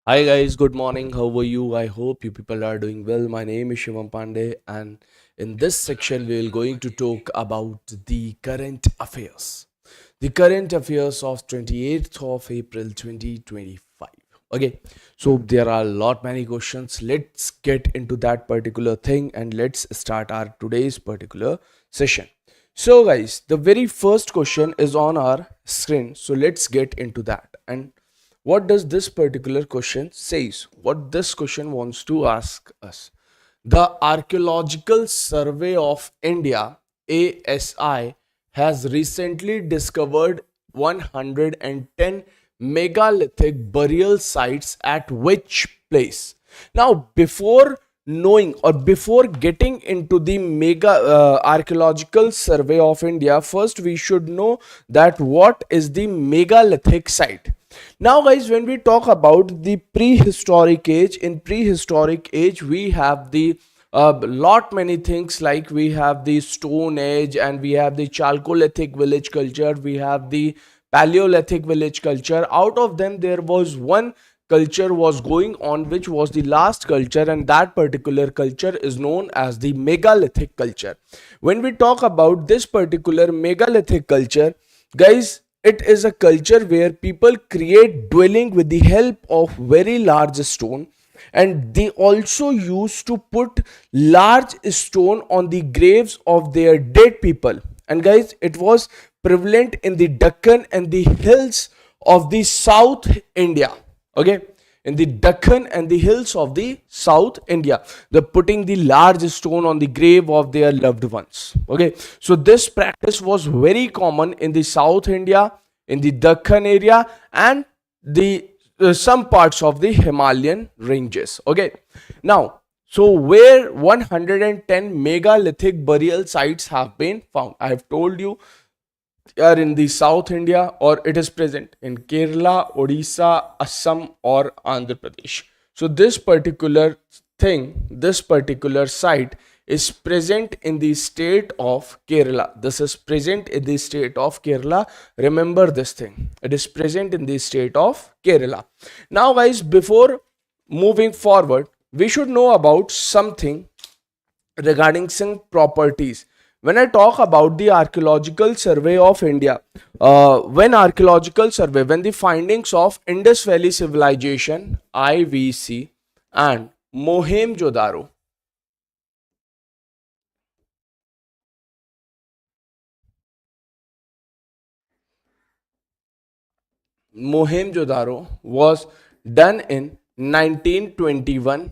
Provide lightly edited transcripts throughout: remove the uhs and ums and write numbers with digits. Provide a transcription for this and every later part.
Hi guys, good morning. How are you? I hope you people are doing well. My name is Shivam Pandey, and in this section we will going to talk about the current affairs. The current affairs of 28th of April 2025. Okay, so there are a lot many questions. Let's get into that particular thing and let's start our today's particular session. So guys, the very first question is on our screen. So let's get into that. And what does this particular question says? What this question wants to ask us? The Archaeological Survey of India, ASI, has recently discovered 110 megalithic burial sites at which place? Now, before knowing or before getting into the mega archaeological survey of India, first we should know that what is the megalithic site. Now guys, when we talk about the prehistoric age, in prehistoric age we have the lot many things, like we have the stone age and we have the chalcolithic village culture, we have the paleolithic village culture. Out of them there was one culture was going on which was the last culture, and that particular culture is known as the megalithic culture. When we talk about this particular megalithic culture, guys, it is a culture where people create dwelling with the help of very large stone, and they also used to put large stone on the graves of their dead people. And guys, it was prevalent in the Deccan and the hills of the South India. Okay, in the Deccan and the hills of the South India, the putting the large stone on the grave of their loved ones. Okay, so this practice was very common in the South India, in the Deccan area, and the some parts of the Himalayan ranges. Okay, now, so where 110 megalithic burial sites have been found, I have told you, are in the South India, or it is present in Kerala, Odisha, Assam, or Andhra Pradesh. So this particular thing, this particular site is present in the state of Kerala. This is present in the state of Kerala. Remember this thing. It is present in the state of Kerala. Now, guys, before moving forward, we should know about something regarding some properties. When I talk about the archaeological survey of India, when the findings of Indus Valley Civilization, IVC, and mohenjo-daro Mohenjo-daro was done in 1921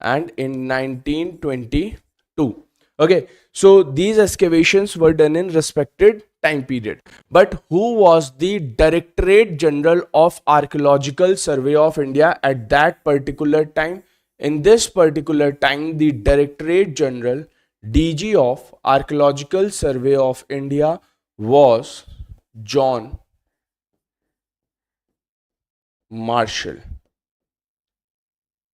and in 1922. Okay, so these excavations were done in respected time period. But who was the Directorate General of Archaeological Survey of India at that particular time? In this particular time, the Directorate General, DG of Archaeological Survey of India, was John Marshall.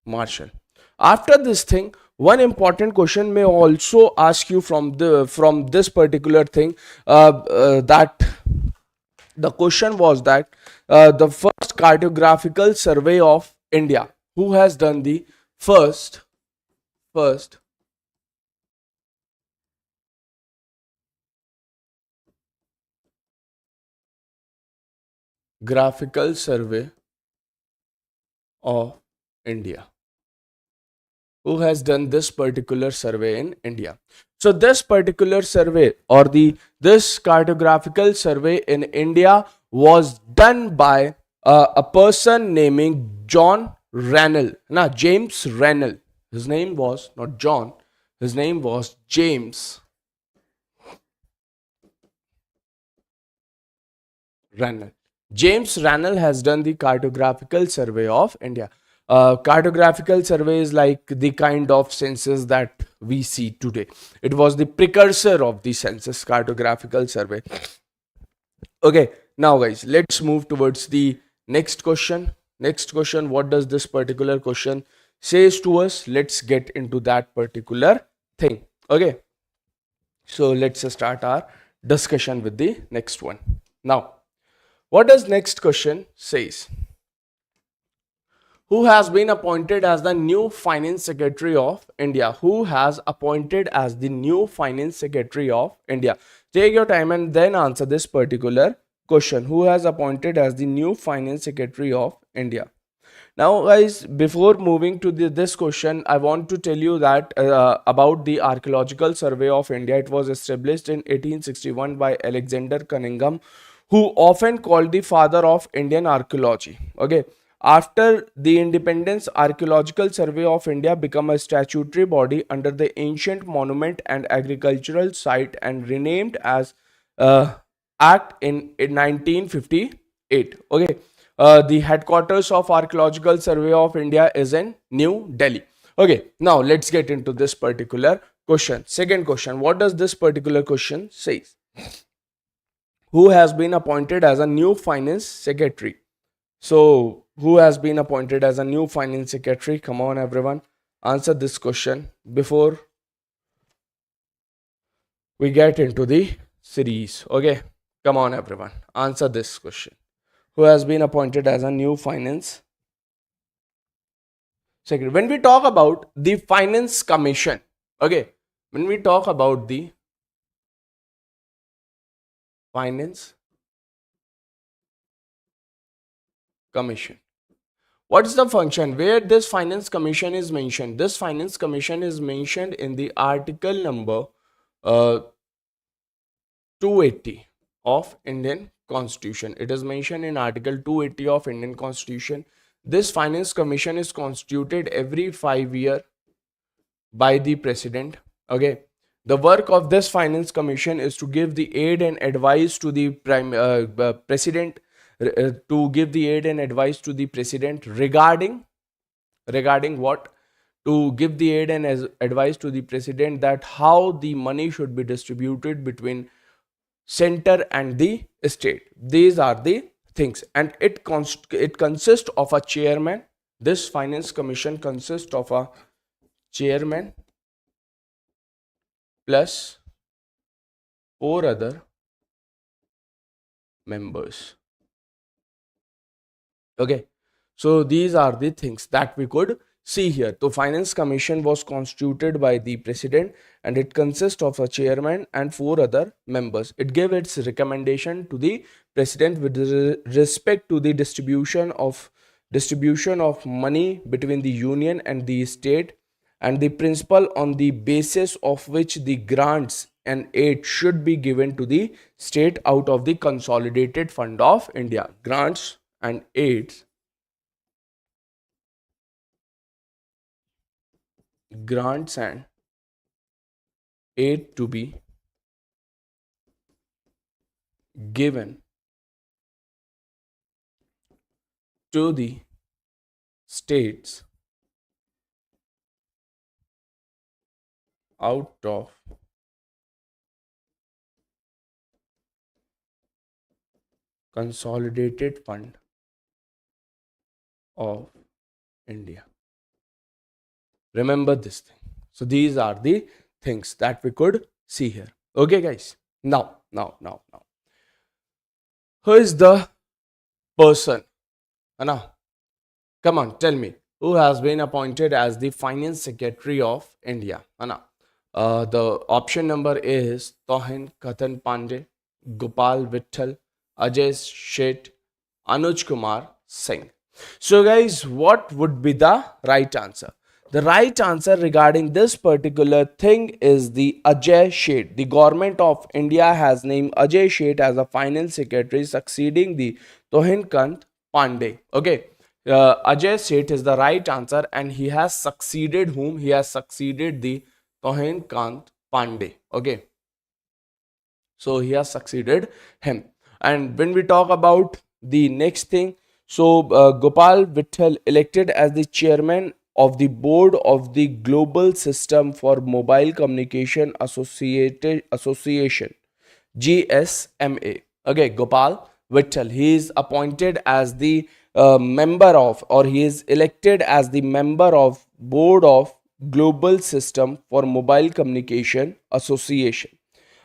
Marshall. After this thing, one important question may also ask you from this particular thing, that the question was that the first cartographical survey of India. Who has done the first graphical survey of India? Who has done this particular survey in India? So this particular survey, or the this cartographical survey in India, was done by a person naming John Rennell. Now James Rennell. His name was not John. His name was James Rennell. James Rennell has done the cartographical survey of India. Cartographical survey is like the kind of census that we see today. It was the precursor of the census, cartographical survey. Okay, now guys, let's move towards the next question. Next question, what does this particular question says to us? Let's get into that particular thing. Okay, so let's start our discussion with the next one. Now, what does next question says? Who has been appointed as the new finance secretary of India? Who has appointed as the new finance secretary of India? Take your time and then answer this particular question. Who has appointed as the new finance secretary of India? Now, guys, before moving to this question, I want to tell you that about the Archaeological Survey of India. It was established in 1861 by Alexander Cunningham, who often called the father of Indian archaeology. Okay. After the independence, Archaeological Survey of India became a statutory body under the Ancient Monument and Agricultural Site and renamed as uh, Act in 1958. Okay. The headquarters of Archaeological Survey of India is in New Delhi. Okay, now let's get into this particular question. Second question, what does this particular question say? Who has been appointed as a new finance secretary? So, who has been appointed as a new finance secretary? Come on, everyone, answer this question before we get into the series. Okay, come on, everyone, answer this question. Who has been appointed as a new finance secretary? When we talk about the finance commission, okay, when we talk about the finance commission, what's the function where this finance commission is mentioned? This finance commission is mentioned in the article number uh, 280 of Indian Constitution. It is mentioned in article 280 of Indian Constitution. This finance commission is constituted every 5 years by the president. Okay, the work of this finance commission is to give the aid and advice to the president, to give the aid and advice to the president regarding what? To give the aid and advice to the president that how the money should be distributed between center and the state. These are the things, and it consists of a chairman. This finance commission consists of a chairman plus four other members. Okay, so these are the things that we could see here. The finance commission was constituted by the president and it consists of a chairman and four other members. It gave its recommendation to the president with respect to the distribution of money between the union and the state, and the principle on the basis of which the grants and aid should be given to the state out of the consolidated fund of India. Grants and aids, grants and aid to be given to the states out of consolidated fund of India. Remember this thing. So these are the things that we could see here. Okay, guys. Now. Who is the person? Anna, come on, tell me. Who has been appointed as the finance secretary of India? Anna. The option number is Tohin Katan Pandey, Gopal Vittal, Ajay Sheth, Anuj Kumar Singh. So, guys, what would be the right answer? The right answer regarding this particular thing is the Ajay Sheth. The government of India has named Ajay Sheth as a finance secretary, succeeding the Tohin Kant Pandey. Okay, Ajay Sheth is the right answer, and he has succeeded whom? He has succeeded the Tohin Kant Pandey. Okay, so he has succeeded him. And when we talk about the next thing, so Gopal Vittal elected as the chairman of the board of the Global System for Mobile Communication Association, GSMA. Okay, Gopal Vittal, he is appointed as the member of, or he is elected as the member of board of Global System for Mobile Communication Association.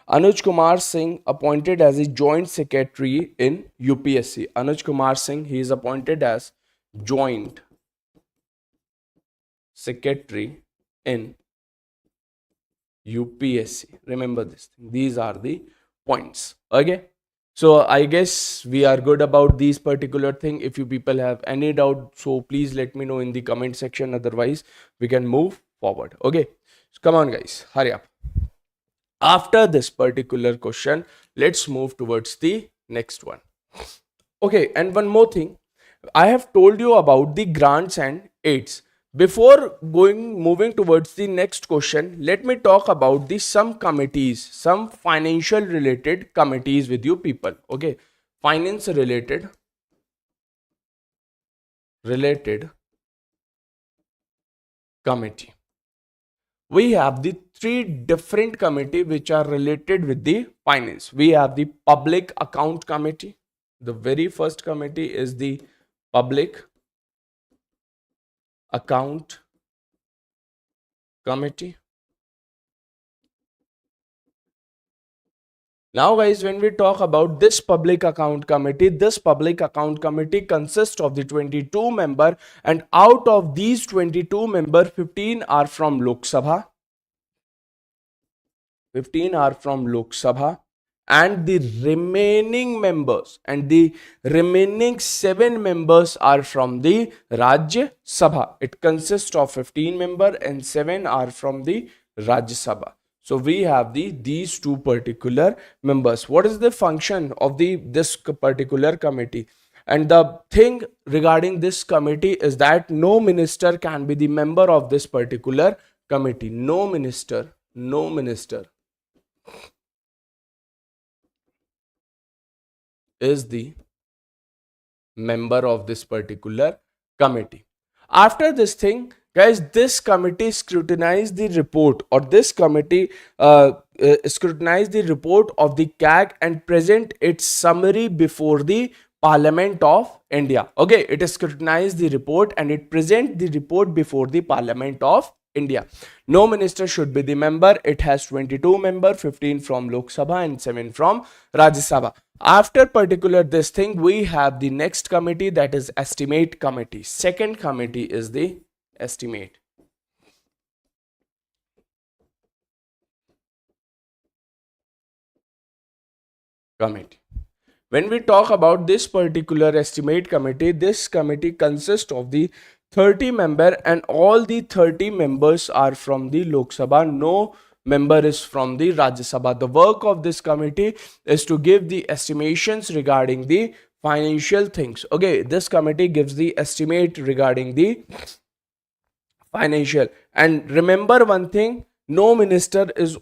Anuj Kumar Singh appointed as a joint secretary in UPSC. Anuj Kumar Singh, he is appointed as joint secretary in UPSC. Remember this thing. These are the points. Okay. So I guess we are good about these particular thing. If you people have any doubt, so please let me know in the comment section. Otherwise, we can move forward. Okay. So come on, guys. Hurry up. After this particular question, let's move towards the next one. Okay, and one more thing. I have told you about the grants and aids. Before moving towards the next question, let me talk about the some committees, some financial related committees with you people. Okay, finance related committee. We have the three different committee which are related with the finance. We have the public account committee. The very first committee is the public account committee. Now, guys, when we talk about this public account committee consists of the 22 member, and out of these 22 member, 15 are from Lok Sabha, 15 are from Lok Sabha, and the remaining 7 members are from the Rajya Sabha. It consists of 15 member and 7 are from the Rajya Sabha. So we have these two particular members. What is the function of this particular committee? And the thing regarding this committee is that no minister can be the member of this particular committee. No minister is the member of this particular committee. After this thing, guys, this committee scrutinize the report, or this committee scrutinize the report of the CAG and present its summary before the Parliament of India. Okay, it scrutinize the report and it present the report before the Parliament of India. No minister should be the member. It has 22 member, 15 from Lok Sabha and 7 from Rajya Sabha. After particular this thing, we have the next committee, that is estimate committee. Second committee is the estimate committee. When we talk about this particular estimate committee, this committee consists of the 30 member, and all the 30 members are from the Lok Sabha. No member is from the Rajya Sabha. The work of this committee is to give the estimations regarding the financial things. Okay, this committee gives the estimate regarding the financial. And remember one thing, no minister is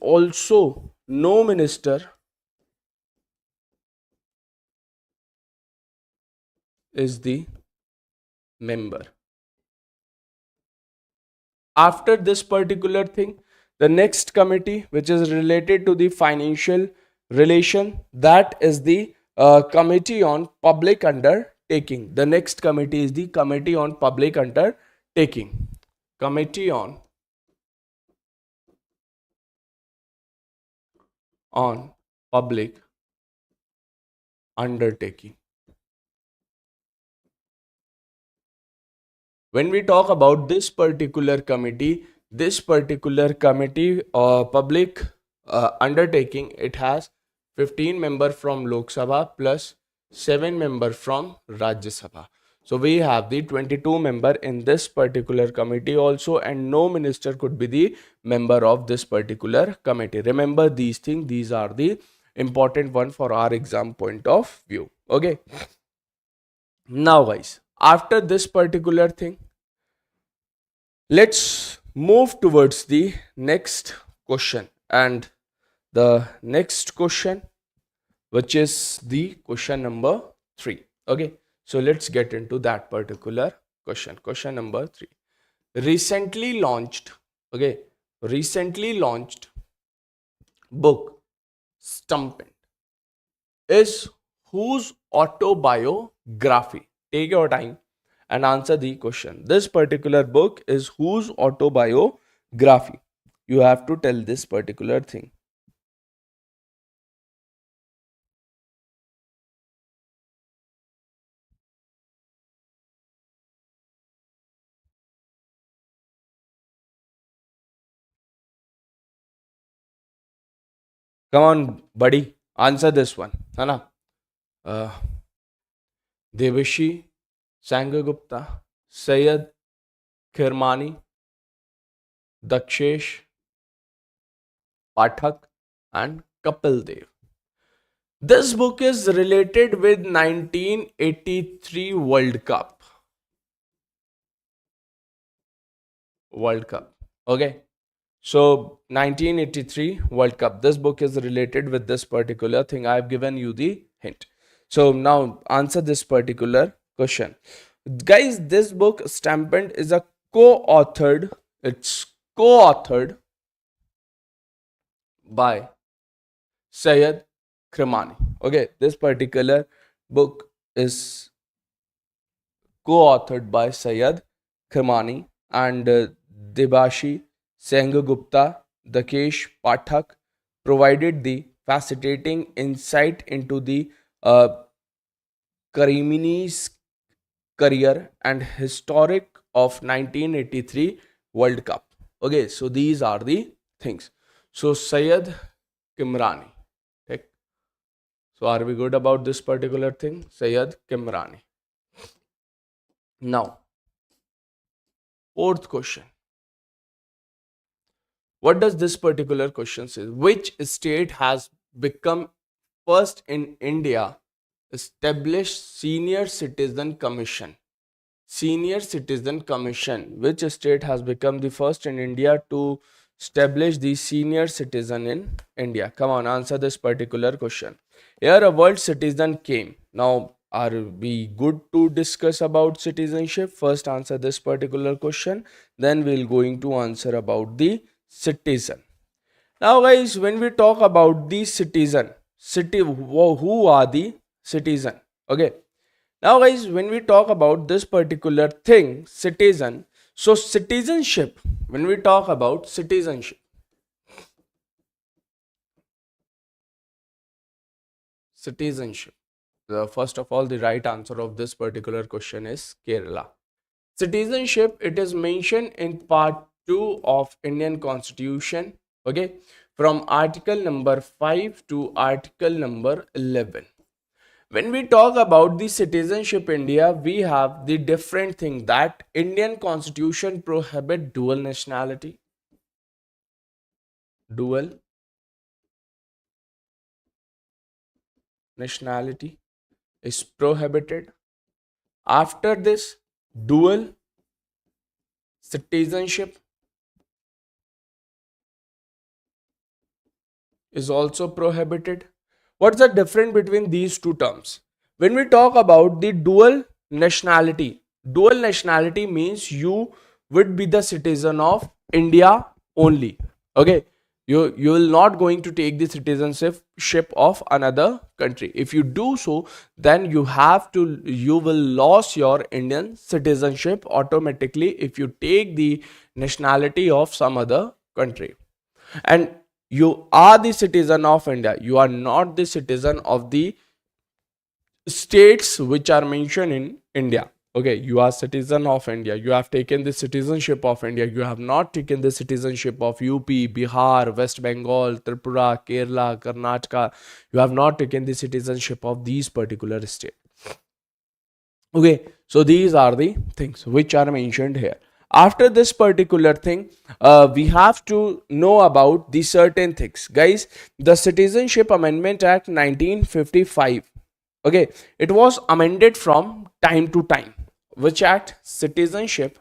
the member. After this particular thing, the next committee which is related to the financial relation, that is the committee on public undertaking. The next committee is the committee on public undertaking. Committee on public undertaking. When we talk about this particular committee public undertaking, it has 15 member from Lok Sabha plus 7 member from Rajya Sabha. So we have the 22 member in this particular committee also, and no minister could be the member of this particular committee. Remember these things, these are the important one for our exam point of view. Okay, now guys, after this particular thing, let's move towards the next question. And the next question, which is the question number 3. Okay, so let's get into that particular question. Question number 3. Recently launched, okay, recently launched book Stumping is whose autobiography? Take your time and answer the question. This particular book is whose autobiography? You have to tell this particular thing. Come on, buddy. Answer this one. है ना? Uh, Devashi, Sangagupta, Sayed Khirmani, Dakshesh, Pathak, and Kapil Dev. This book is related with 1983 World Cup. World Cup. Okay. So 1983 World Cup. This book is related with this particular thing. I have given you the hint. So now answer this particular question. Guys, this book Stamped is a co-authored. It's co-authored by Syed Khirmani. Okay, this particular book is co-authored by Syed Khirmani and Debashi Sengupta, Dakesh Pathak provided the fascinating insight into the Karimini's career and historic of 1983 World Cup. Okay, so these are the things. So Syed Kimrani. Okay. So are we good about this particular thing? Syed Kimrani. Now, fourth question. What does this particular question say? Which state has become first in India established senior citizen commission? Senior citizen commission. Which state has become the first in India to establish the senior citizen in India? Come on, answer this particular question. Here a world citizen came. Now, are we good to discuss about citizenship? First answer this particular question. Then we'll going to answer about the citizen. Now guys, when we talk about the citizen, who are the citizen? Okay. Now guys, when we talk about this particular thing, citizen, so citizenship, when we talk about citizenship, first of all, the right answer of this particular question is Kerala. Citizenship, it is mentioned in part 2 of Indian Constitution, okay, from article number 5 to article number 11. When we talk about the citizenship India, we have the different thing that Indian Constitution prohibit dual nationality. Dual nationality is prohibited. After this, dual citizenship is also prohibited. What's the difference between these two terms? When we talk about the dual nationality means you would be the citizen of India only. Okay, you will not going to take the citizenship of another country. If you do so, then you will lose your Indian citizenship automatically if you take the nationality of some other country. And you are the citizen of India. You are not the citizen of the states which are mentioned in India. Okay, you are citizen of India. You have taken the citizenship of India. You have not taken the citizenship of UP, Bihar, West Bengal, Tripura, Kerala, Karnataka. You have not taken the citizenship of these particular states. Okay, so these are the things which are mentioned here. After this particular thing, we have to know about the certain things. Guys, the Citizenship Amendment Act 1955. Okay, it was amended from time to time. Which act? Citizenship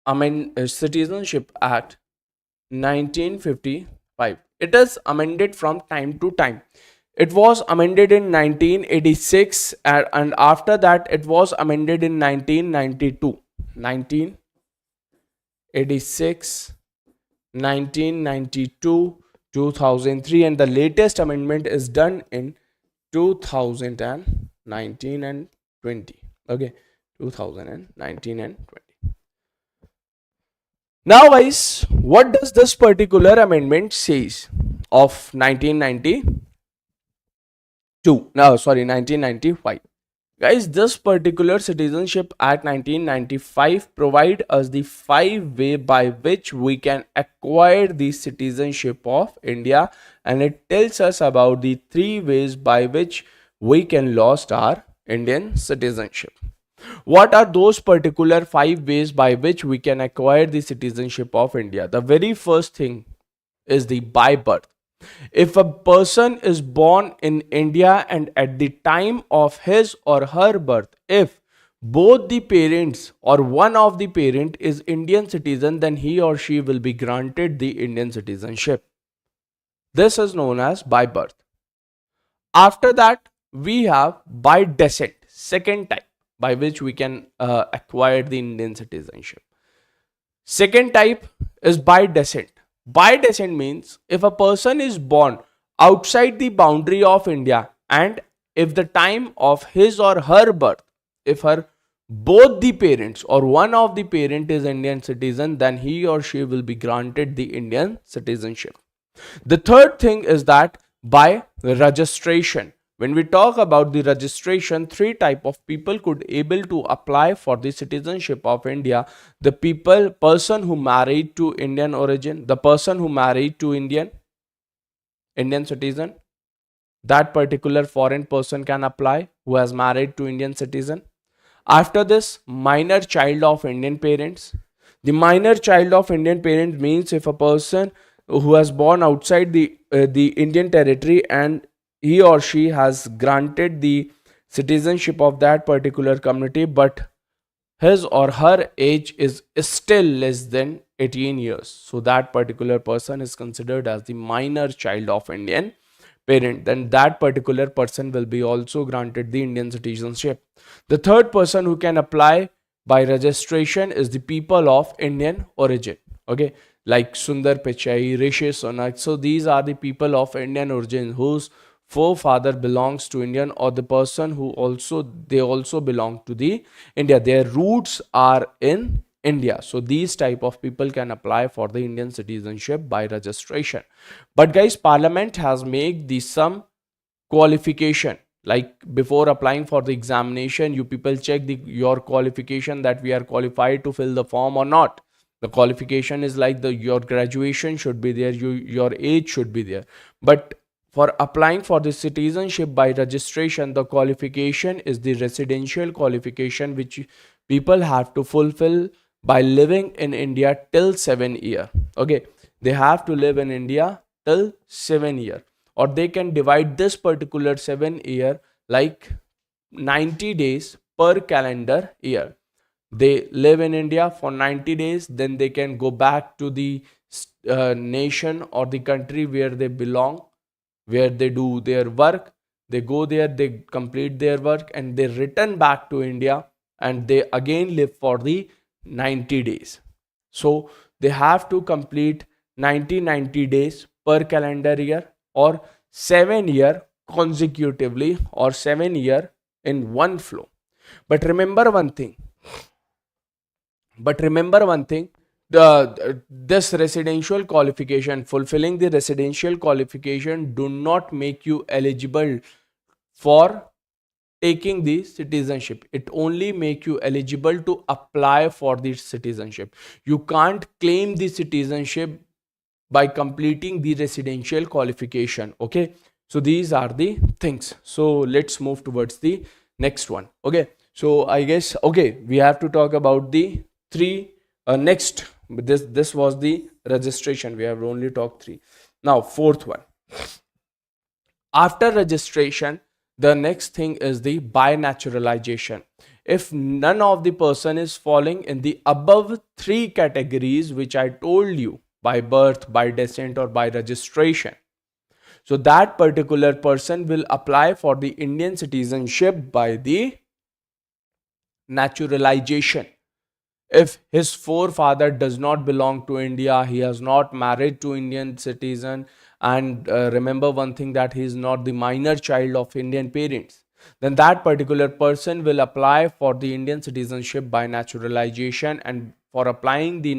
Citizenship Act 1955. It is amended from time to time. It was amended in 1986 and after that it was amended in 1992. 1986, 1992, 2003 and the latest amendment is done in 2019 and 20. Okay, 2019 and 20. Now guys, what does this particular amendment says of 1992? No, sorry, 1995. Guys, this particular Citizenship Act 1995 provide us the five way by which we can acquire the citizenship of India, and it tells us about the three ways by which we can lost our Indian citizenship. What are those particular five ways by which we can acquire the citizenship of India? The very first thing is the by birth. If a person is born in India and at the time of his or her birth, if both the parents or one of the parent is Indian citizen, then he or she will be granted the Indian citizenship. This is known as by birth. After that, we have by descent, second type by which we can acquire the Indian citizenship. Second type is by descent. By descent means if a person is born outside the boundary of India, and if the time of his or her birth, if her both the parents or one of the parent is Indian citizen, then he or she will be granted the Indian citizenship. The third thing is that by registration. When we talk about the registration, three type of people could able to apply for the citizenship of India. The person who married to Indian origin, the person who married to Indian citizen, that particular foreign person can apply who has married to Indian citizen. After this, minor child of Indian parents. The minor child of Indian parents means if a person who was born outside the Indian territory and he or she has granted the citizenship of that particular community, but his or her age is still less than 18 years. So that particular person is considered as the minor child of Indian parent. Then that particular person will be also granted the Indian citizenship. The third person who can apply by registration is the people of Indian origin. Okay, like Sundar Pichai, Rishi Sunak. So these are the people of Indian origin whose forefather belongs to Indian, or the person who also belong to the India. Their roots are in India. So these type of people can apply for the Indian citizenship by registration. But guys, Parliament has made the some qualification, like before applying for the examination, you people check your qualification, that we are qualified to fill the form or not. The qualification is like your graduation should be there, your age should be there. But for applying for the citizenship by registration, the qualification is the residential qualification which people have to fulfill by living in India till 7 year. Okay, they have to live in India till 7 year, or they can divide this particular 7 year like 90 days per calendar year. They live in India for 90 days, then they can go back to the nation or the country where they belong, where they do their work. They go there, they complete their work, and they return back to India, and they again live for the 90 days. So they have to complete 90 days per calendar year, or 7 year consecutively, or 7 year in one flow. But remember one thing, this residential qualification, fulfilling the residential qualification, do not make you eligible for taking the citizenship. It only make you eligible to apply for the citizenship. You can't claim the citizenship by completing the residential qualification. Okay, so these are the things. So let's move towards the next one. Okay, so I guess, okay, we have to talk about the three next. This was the registration, we have only talked three. Now fourth one, after registration, the next thing is the binaturalization. If none of the person is falling in the above three categories which I told you, by birth, by descent, or by registration, so that particular person will apply for the Indian citizenship by the naturalization. If his forefather does not belong to India, he has not married to Indian citizen, and remember one thing, that he is not the minor child of Indian parents, then that particular person will apply for the Indian citizenship by naturalization. And for applying the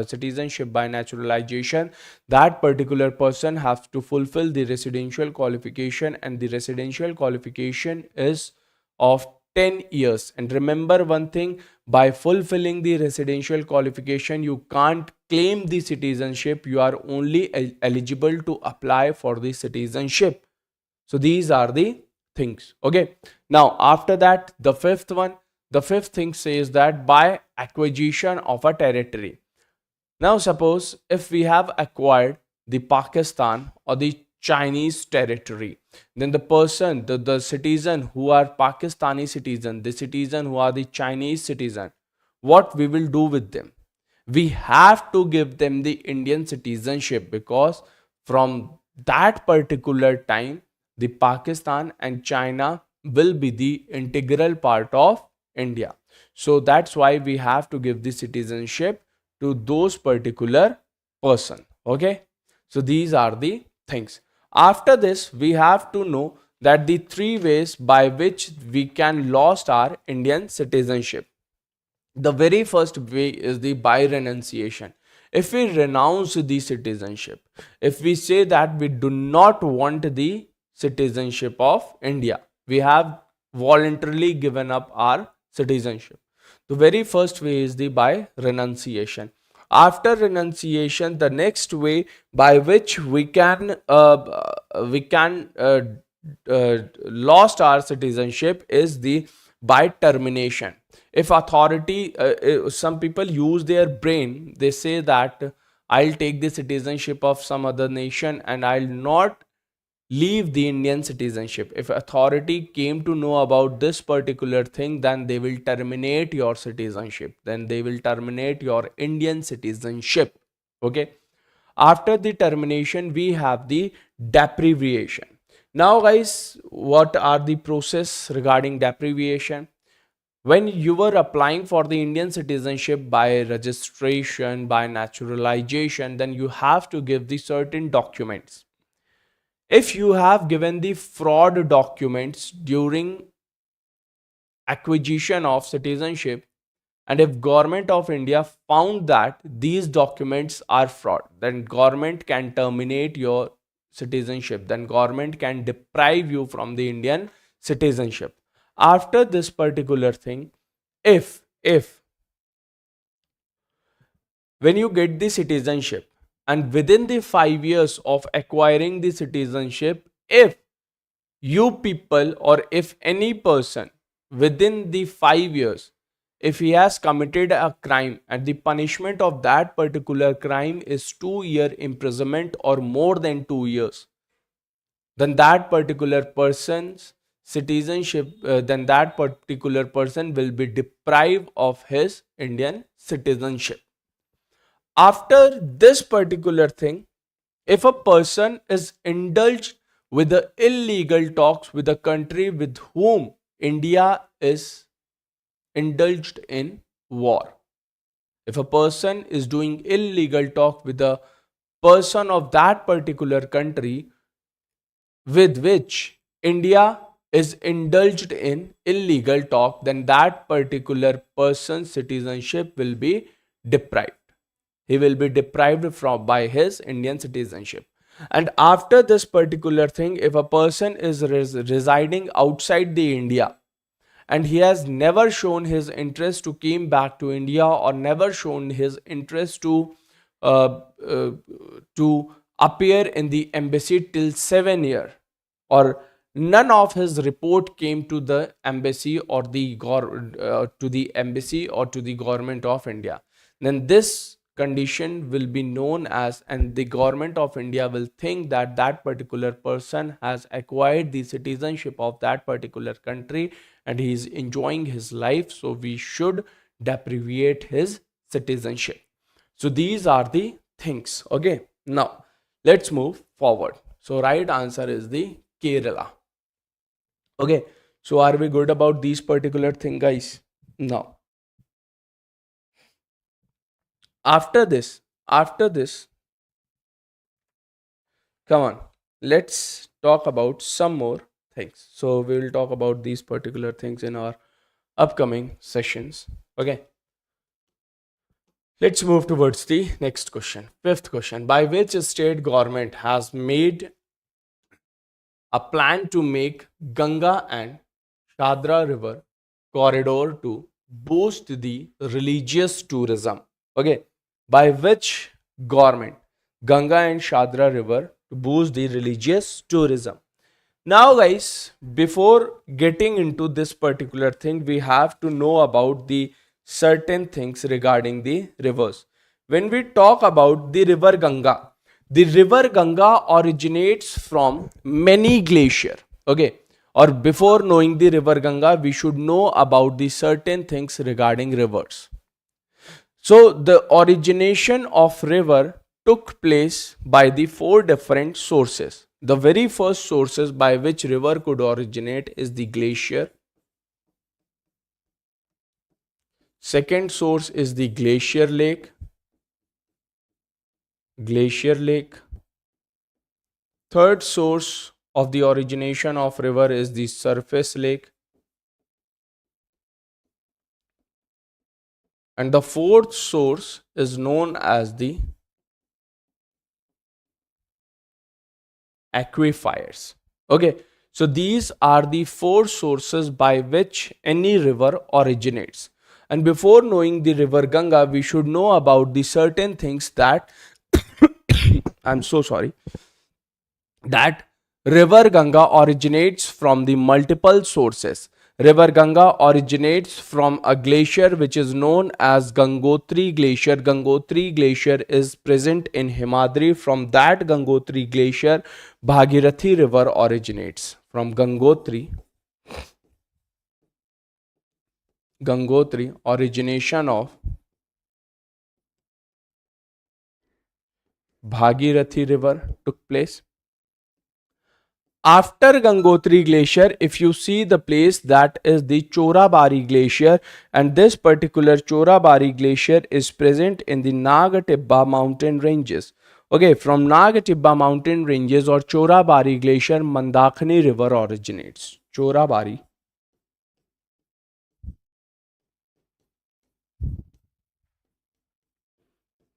citizenship by naturalization, that particular person has to fulfill the residential qualification, and the residential qualification is of 10 years. And remember one thing, by fulfilling the residential qualification, you can't claim the citizenship. You are only eligible to apply for the citizenship. So these are the things. Okay. Now, after that, the fifth thing says that by acquisition of a territory. Now, suppose if we have acquired the Pakistan or the Chinese territory, then the citizen who are Pakistani citizen, the citizen who are the Chinese citizen, what we will do with them? We have to give them the Indian citizenship, because from that particular time, the Pakistan and China will be the integral part of India. So that's why we have to give the citizenship to those particular person. Okay, so these are the things. After this, we have to know that the three ways by which we can lost our Indian citizenship. The very first way is the by renunciation. If we renounce the citizenship, if we say that we do not want the citizenship of India, we have voluntarily given up our citizenship. The very first way is the by renunciation. After renunciation, the next way by which we can lost our citizenship is the by termination. If authority, some people use their brain, they say that I'll take the citizenship of some other nation and I'll not leave the Indian citizenship. If authority came to know about this particular thing, then they will terminate your citizenship, then they will terminate your Indian citizenship. Okay. After the termination, we have the deprivation. Now guys, what are the process regarding deprivation? When you were applying for the Indian citizenship by registration, by naturalization, then you have to give the certain documents. If you have given the fraud documents during acquisition of citizenship, and if government of India found that these documents are fraud, then government can terminate your citizenship, then government can deprive you from the Indian citizenship. After this particular thing, if when you get the citizenship and within the 5 years of acquiring the citizenship, if you people or if any person within the 5 years, if he has committed a crime and the punishment of that particular crime is 2 year imprisonment or more than 2 years, then that particular person's citizenship, then that particular person will be deprived of his Indian citizenship. After this particular thing, if a person is indulged with the illegal talks with a country with whom India is indulged in war, if a person is doing illegal talk with a person of that particular country with which India is indulged in illegal talk, then that particular person's citizenship will be deprived. He will be deprived from by his Indian citizenship. And after this particular thing, if a person is residing outside the India and he has never shown his interest to came back to India, or never shown his interest uh, uh, to appear in the embassy till 7 year, or none of his report came to the embassy or to the embassy or to the government of India, then this condition will be known as, and the government of India will think that that particular person has acquired the citizenship of that particular country and he is enjoying his life, so we should deprivate his citizenship. So these are the things. Okay, now let's move forward. So right answer is the Kerala. Okay, so are we good about these particular thing, guys? Now, after this, come on, let's talk about some more things. So we will talk about these particular things in our upcoming sessions. Okay, let's move towards the next question. Fifth question: by which state government has made a plan to make Ganga and Shadra River corridor to boost the religious tourism. Okay, by which government? Ganga and Shadra river to boost the religious tourism. Now guys, before getting into this particular thing, we have to know about the certain things regarding the rivers. When we talk about the river Ganga originates from many glacier. Okay, or before knowing the river Ganga, we should know about the certain things regarding rivers. So the origination of river took place by the four different sources. The very first sources by which river could originate is the glacier. Second source is the glacier lake. Third source of the origination of river is the surface lake. And the fourth source is known as the aquifers. Okay, so these are the four sources by which any river originates. And before knowing the river Ganga, we should know about the certain things that I'm so sorry, that river Ganga originates from the multiple sources. River Ganga originates from a glacier which is known as Gangotri Glacier. Gangotri Glacier is present in Himadri. From that Gangotri Glacier, Bhagirathi River originates. From Gangotri, origination of Bhagirathi River took place. After Gangotri Glacier, if you see the place, that is the Chorabari Glacier, and this particular Chorabari Glacier is present in the Nagatibba mountain ranges. Okay, from Nagatibba mountain ranges or Chorabari Glacier, Mandakini River originates. Chorabari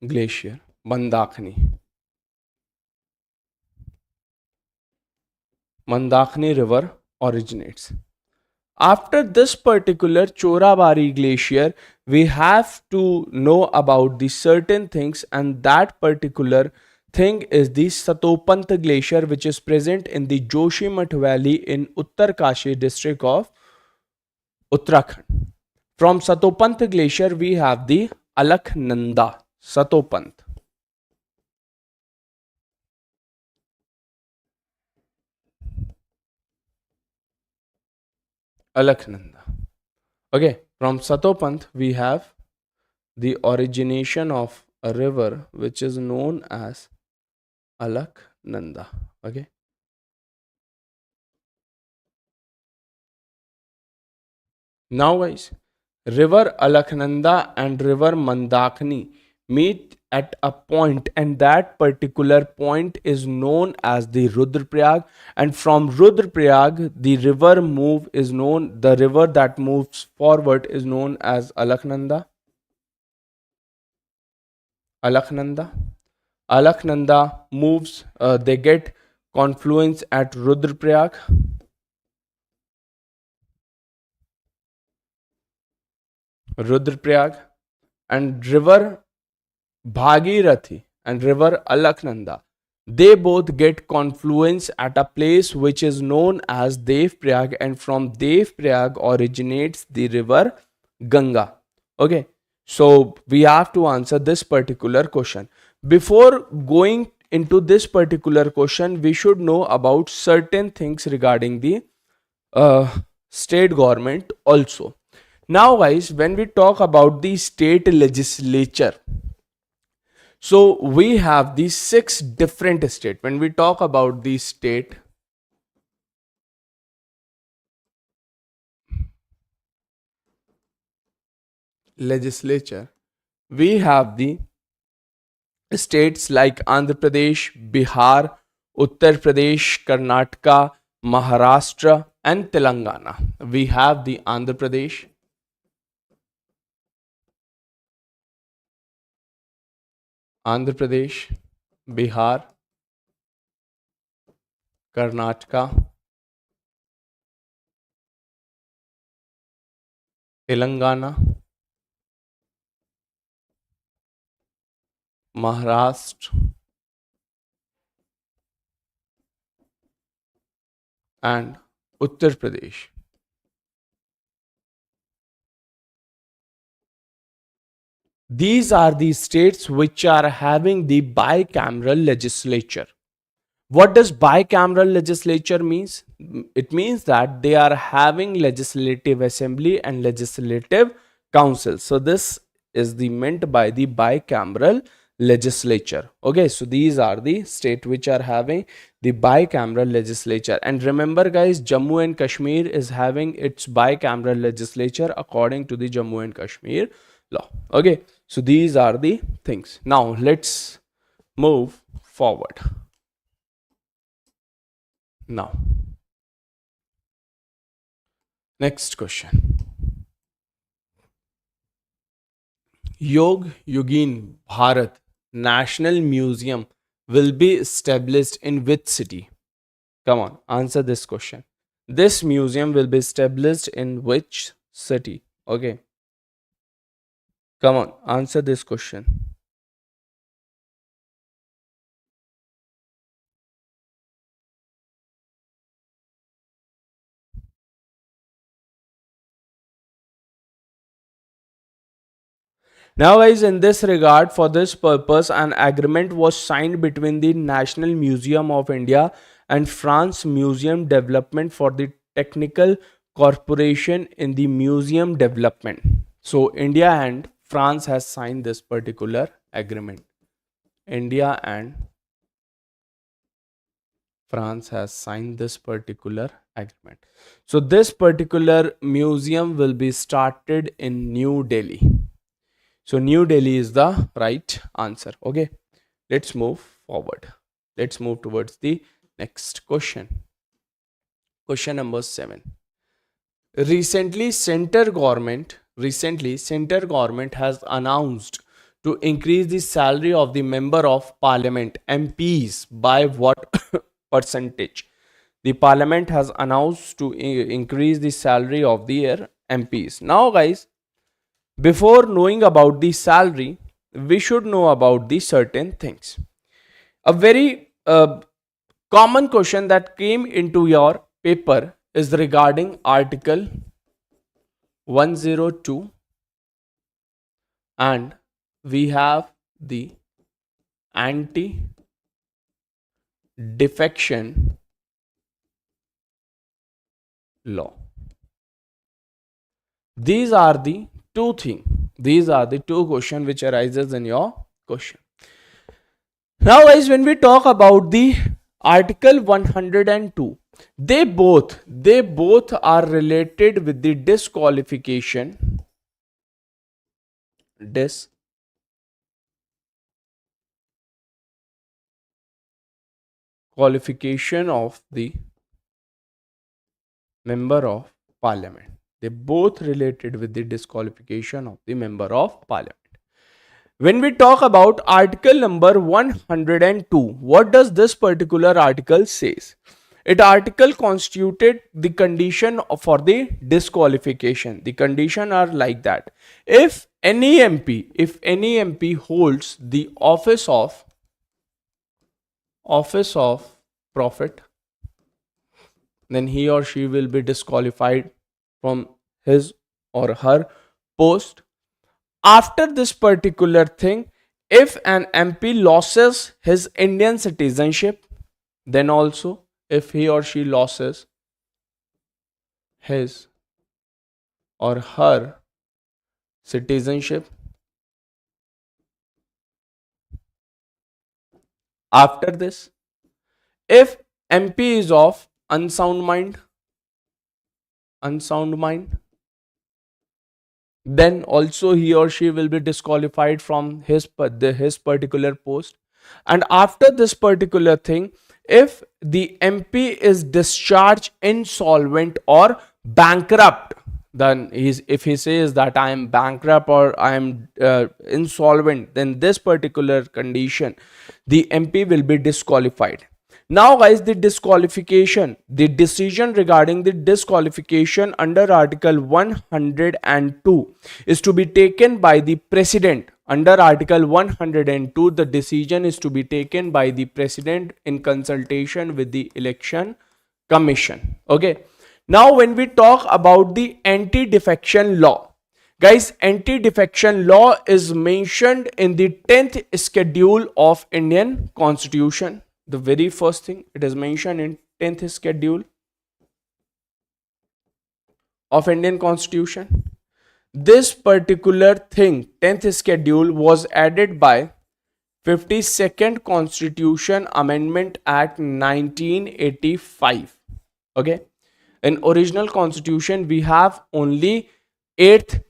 Glacier, Mandakini River originates. After this particular Chorabari glacier, we have to know about the certain things, and that particular thing is the Satopant glacier, which is present in the Joshimath valley in Uttarkashi district of Uttarakhand. From Satopant glacier, we have the Alaknanda. Satopant. Alaknanda. Okay, from Satopant, we have the origination of a river which is known as Alaknanda. Okay. Now, guys, river Alaknanda and river Mandakini meet at a point, and that particular point is known as the Rudraprayag. And from Rudraprayag, the river move is known. The river that moves forward is known as Alaknanda. Alaknanda. Alaknanda moves. They get confluence at Rudraprayag. Rudraprayag, and river Bhagirathi and river Alaknanda, they both get confluence at a place which is known as Devprayag, and from Devprayag originates the river Ganga. Okay, so we have to answer this particular question. Before going into this particular question, we should know about certain things regarding the uh, state government also. Now, guys, when we talk about the state legislature, so we have these six different states. When we talk about the state legislature, we have the states like Andhra Pradesh, Bihar, Uttar Pradesh, Karnataka, Maharashtra, and Telangana. We have the Andhra Pradesh, Bihar, Karnataka, Telangana, Maharashtra, and Uttar Pradesh. These are the states which are having the bicameral legislature. What does bicameral legislature means? It means that they are having legislative assembly and legislative council. So this is the meant by the bicameral legislature. Okay, so these are the state which are having the bicameral legislature. And remember guys, Jammu and Kashmir is having its bicameral legislature according to the Jammu and Kashmir law. Okay, so these are the things. Now let's move forward. Now, next question. Yog Yogin Bharat National Museum will be established in which city? Come on, answer this question. This museum will be established in which city? Okay, come on, answer this question. Now, guys, in this regard, for this purpose, an agreement was signed between the National Museum of India and France Museum Development for the technical corporation in the museum development. So, India and France has signed this particular agreement. India and France has signed this particular agreement. So, this particular museum will be started in New Delhi. So New Delhi is the right answer. Okay, let's move forward. Let's move towards the next question. Question number 7. Recently, center government has announced to increase the salary of the member of parliament MPs by what percentage? The parliament has announced to increase the salary of their MPs. Now, guys, before knowing about the salary, we should know about the certain things. A very common question that came into your paper is regarding Article 102, and we have the anti defection law. These are the two things. These are the two questions which arises in your question. Now, guys, when we talk about the Article 102, they both are related with the disqualification of the member of parliament. They both related with the disqualification of the member of parliament. When we talk about article number 102, what does this particular article says? It article constituted the condition for the disqualification. The condition are like that. If any MP holds the office of prophet, then he or she will be disqualified from his or her post. After this particular thing, if an MP loses his Indian citizenship, then also if he or she loses his or her citizenship, after this, if MP is of unsound mind, then also he or she will be disqualified from his particular post. And after this particular thing, if the MP is discharged insolvent or bankrupt, then if he says that I am bankrupt or I am insolvent, then this particular condition, the MP will be disqualified. Now guys, the disqualification, the decision regarding the disqualification under article 102 is to be taken by the president. Under article 102, the decision is to be taken by the president in consultation with the election commission. Okay, now when we talk about the anti-defection law, guys, anti-defection law is mentioned in the 10th schedule of Indian constitution. The very first thing, it is mentioned in 10th schedule of Indian constitution. This particular thing, 10th schedule, was added by 52nd Constitution Amendment Act 1985. Okay, in original constitution we have only eight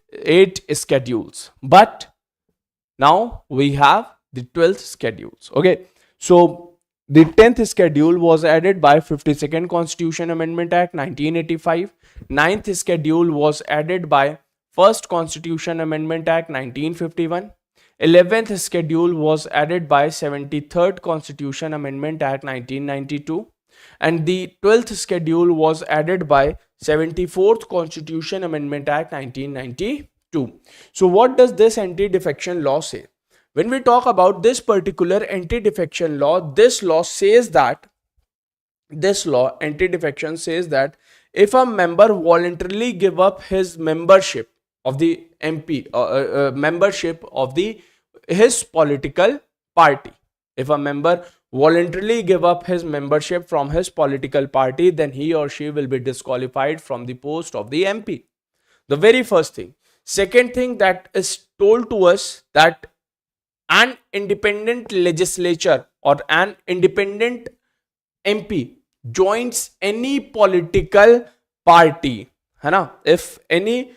schedules, but now we have the 12th schedules. Okay, so the 10th schedule was added by 52nd Constitution Amendment Act 1985. 9th schedule was added by 1st Constitution Amendment Act 1951. 11th schedule was added by 73rd Constitution Amendment Act 1992. And the 12th schedule was added by 74th Constitution Amendment Act 1992. So what does this anti-defection law say? When we talk about this particular anti-defection law, this law says that, anti-defection says that if a member voluntarily give up his membership of the MP, membership of his political party, if a member voluntarily give up his membership from his political party, then he or she will be disqualified from the post of the MP. The very first thing. Second thing that is told to us, that an independent legislature or an independent MP joins any political party, है ना? If any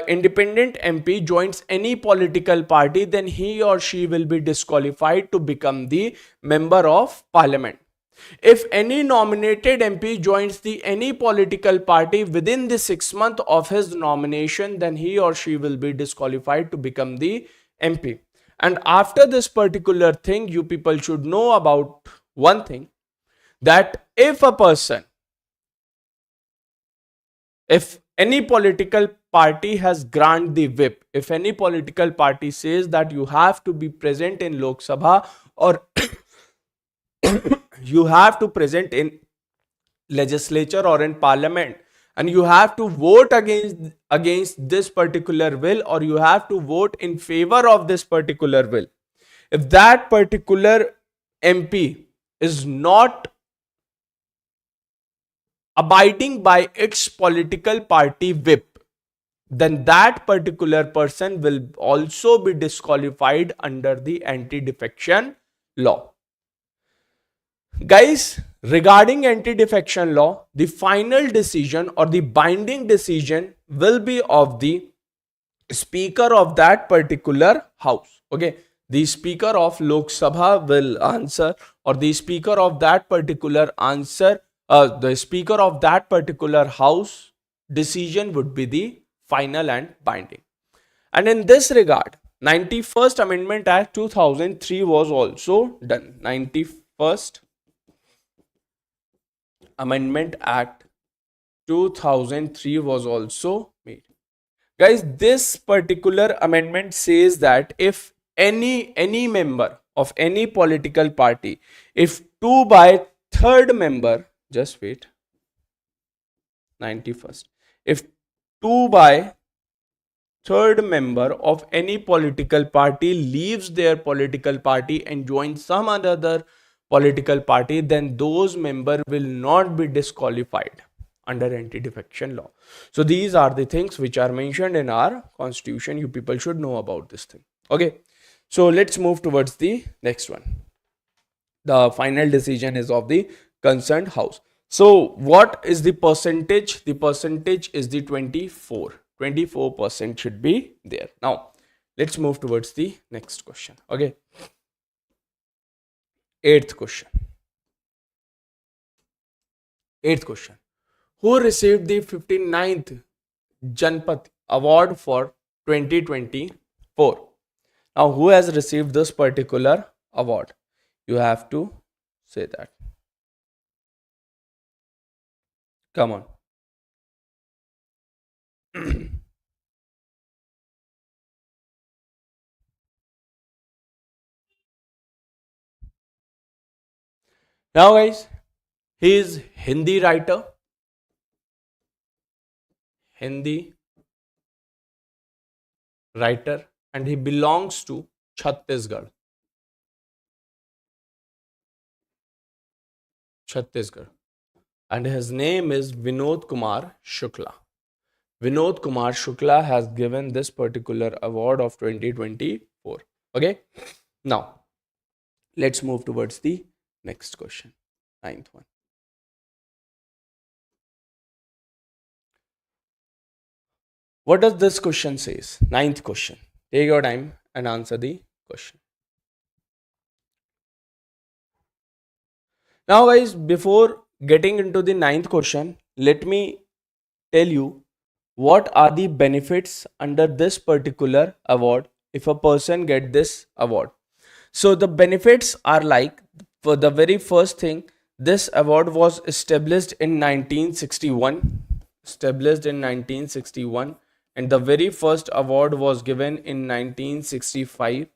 independent MP joins any political party, then he or she will be disqualified to become the member of parliament. If any nominated MP joins any political party within the 6 months of his nomination, then he or she will be disqualified to become the MP. And after this particular thing, you people should know about one thing, that if any political party has granted the whip, if any political party says that you have to be present in Lok Sabha or you have to present in legislature or in parliament, and you have to vote against this particular will, or you have to vote in favor of this particular will, if that particular MP is not abiding by its political party whip, then that particular person will also be disqualified under the anti-defection law. Guys, regarding anti-defection law, the final decision or the binding decision will be of the speaker of that particular house. Okay, the speaker of Lok Sabha will answer, or the speaker of that particular the speaker of that particular house decision would be the final and binding. And in this regard, 91st Amendment Act 2003 was also done. 91st Amendment Act 2003 was also made. Guys, this particular amendment says that if any member of any political party, if 2 by 3rd member, just wait, 91st, if 2 by 3rd member of any political party leaves their political party and joins some other political party, then those members will not be disqualified under anti-defection law. So these are the things which are mentioned in our constitution. You people should know about this thing. Okay, so let's move towards the next one. The final decision is of the concerned house. So what is the percentage? The percentage is the 24% should be there. Now let's move towards the next question. Okay, 8th question. Who received the 59th Janpat Award for 2024? Now, who has received this particular award? You have to say that. Come on. Now, guys, he is Hindi writer, and he belongs to Chhattisgarh. Chhattisgarh. And his name is Vinod Kumar Shukla. Vinod Kumar Shukla has given this particular award of 2024. Okay. Now, let's move towards the next question. Ninth one. What does this question says? Ninth question. Take your time and answer the question. Now, guys, before getting into the ninth question, let me tell you what are the benefits under this particular award if a person get this award. So the benefits are like, for the very first thing, this award was established in 1961. Established in 1961, and the very first award was given in 1965.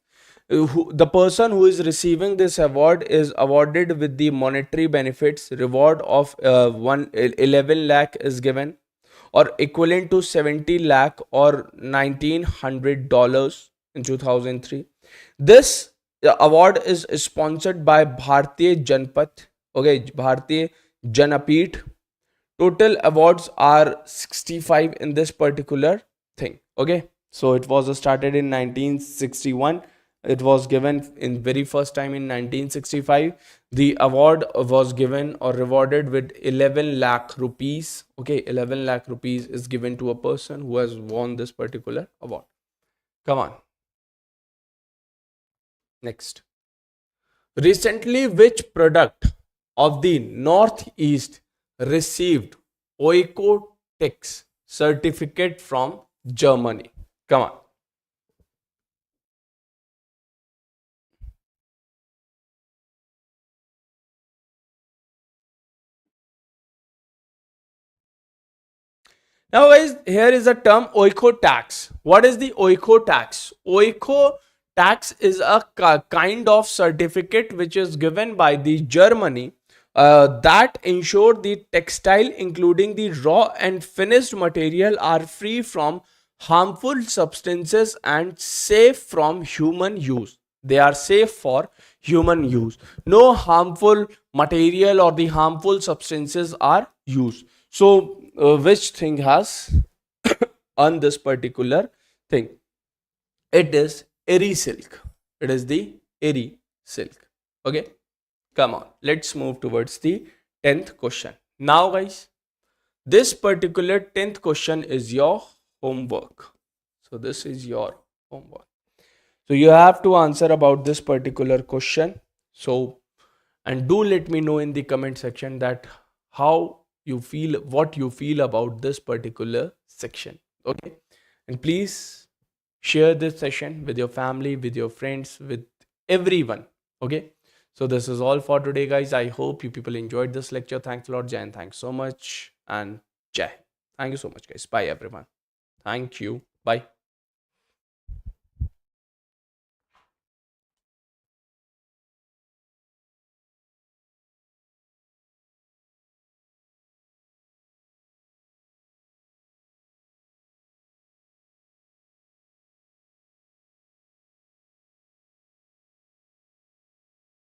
The person who is receiving this award is awarded with the monetary benefits. Reward of 11 lakh is given, or equivalent to 70 lakh or $1900 in 2003. This award is sponsored by Bhartiya Janpath, okay, Bhartiya Janapeeth. Total awards are 65 in this particular thing. Okay, so it was started in 1961. It was given in very first time in 1965. The award was given or rewarded with 11 lakh rupees. Okay, 11 lakh rupees is given to a person who has won this particular award. Come on. Next. Recently, which product of the Northeast received Oikotex certificate from Germany? Come on. Now, guys, here is the term oiko tax. What is the oiko tax? Oiko tax is a kind of certificate which is given by the Germany that ensure the textile, including the raw and finished material, are free from harmful substances and safe from human use. They are safe for human use. No harmful material or the harmful substances are used. So, which thing has on this particular thing? It is Eri silk. It is the Eri silk. Okay, come on. Let's move towards the 10th question. Now, guys, this particular 10th question is your homework. So, this is your homework. So, you have to answer about this particular question. So, and do let me know in the comment section that how you feel, what you feel about this particular section. Okay, and please share this session with your family, with your friends, with everyone. Okay, so this is all for today, guys. I hope you people enjoyed this lecture. Thanks a lot, Jan. Thanks so much, and Jai. Thank you so much, guys. Bye, everyone. Thank you. Bye.